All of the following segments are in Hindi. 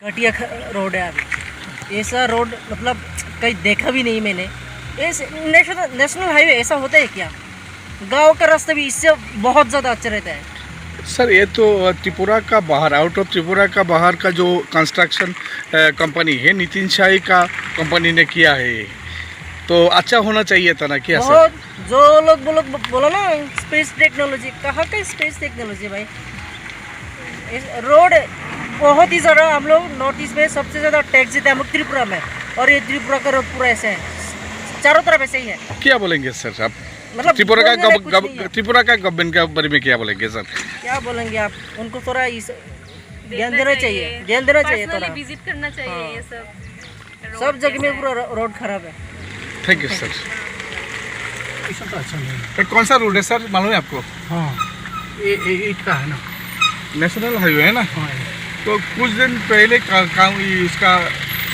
घटिया रोड है अभी। ऐसा रोड मतलब कहीं देखा भी नहीं मैंने। नेशनल हाईवे ऐसा होता है क्या? गांव का रास्ता भी इससे बहुत ज़्यादा अच्छा रहता है। सर ये तो त्रिपुरा का बाहर, आउट ऑफ त्रिपुरा का बाहर का जो कंस्ट्रक्शन कंपनी है, नितिन शाही का कंपनी ने किया है ये, तो अच्छा होना चाहिए था ना क्या सर? बहुत जो लोग बोला ना स्पेस टेक्नोलॉजी, कहाँ का स्पेस टेक्नोलॉजी भाई? रोड बहुत ही ज़्यादा, हम लोग नॉर्थ ईस्ट में सबसे ज़्यादा टैक्स देते हैं हम लोग त्रिपुरा में, और ये त्रिपुरा का रोड पूरा ऐसे है, चारों तरफ ऐसे ही है। क्या बोलेंगे सर आप मतलब त्रिपुरा बोलने लायक कुछ नहीं है। त्रिपुरा का गवर्नमेंट के बारे में क्या बोलेंगे सर? क्या बोलेंगे आप? उनको थोड़ा ज्ञान देना चाहिए, ज्ञान देना चाहिए थोड़ा। विजिट करना चाहिए ये सब। सब जगह में पूरा रोड खराब है। Thank you sir. तो अच्छा नहीं है। ये कौन सा रोड है सर, मालूम है आपको? हाँ, ये ईट का है ना। नेशनल हाईवे है ना। हाँ, तो कुछ दिन पहले काम इसका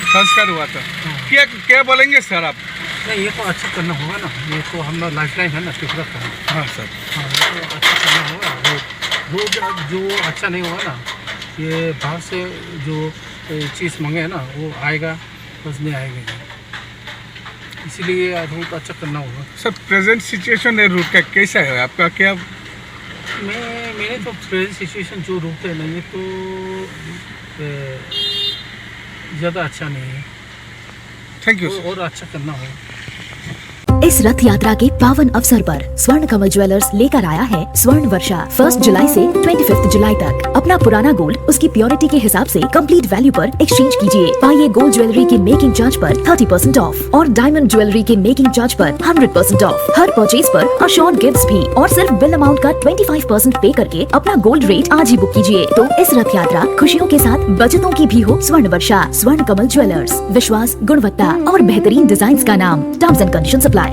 संस्कार हुआ था। क्या क्या बोलेंगे सर आप? नहीं, ये तो अच्छा करना होगा ना। ये तो हमारा लाइफलाइन है ना त्रिपुरा का। हाँ सर। हाँ, ये तो अच्छा करना होगा। रोड जो अच्छा नहीं होगा ना, ये बाहर से जो चीज़ मंगे है ना वो आएगा, बस नहीं आएगा। इसीलिए रोड अच्छा करना होगा। सर प्रेजेंट सिचुएशन है रूट का कैसा है आपका? क्या मैंने तो प्रेजेंट सिचुएशन जो रूट है ना, ये तो ज़्यादा अच्छा नहीं है। Thank you sir. और अच्छा करना होगा। इस रथ यात्रा के पावन अवसर पर स्वर्ण कमल ज्वेलर्स लेकर आया है स्वर्ण वर्षा। 1 जुलाई से 25 जुलाई तक अपना पुराना गोल्ड उसकी प्योरिटी के हिसाब से कंप्लीट वैल्यू पर एक्सचेंज कीजिए। पाइए गोल्ड ज्वेलरी के मेकिंग चार्ज पर 30% ऑफ और डायमंड ज्वेलरी के मेकिंग चार्ज पर 100% ऑफ। हर परचेज पर अशोर्ड गिफ्ट्स भी, और सिर्फ बिल अमाउंट का 25% पे करके अपना गोल्ड रेट आज ही बुक कीजिए। तो इस रथ यात्रा खुशियों के साथ बचतों की भी हो। स्वर्ण वर्षा, स्वर्ण कमल ज्वेलर्स, विश्वास, गुणवत्ता और बेहतरीन डिजाइन का नाम। Terms and conditions apply.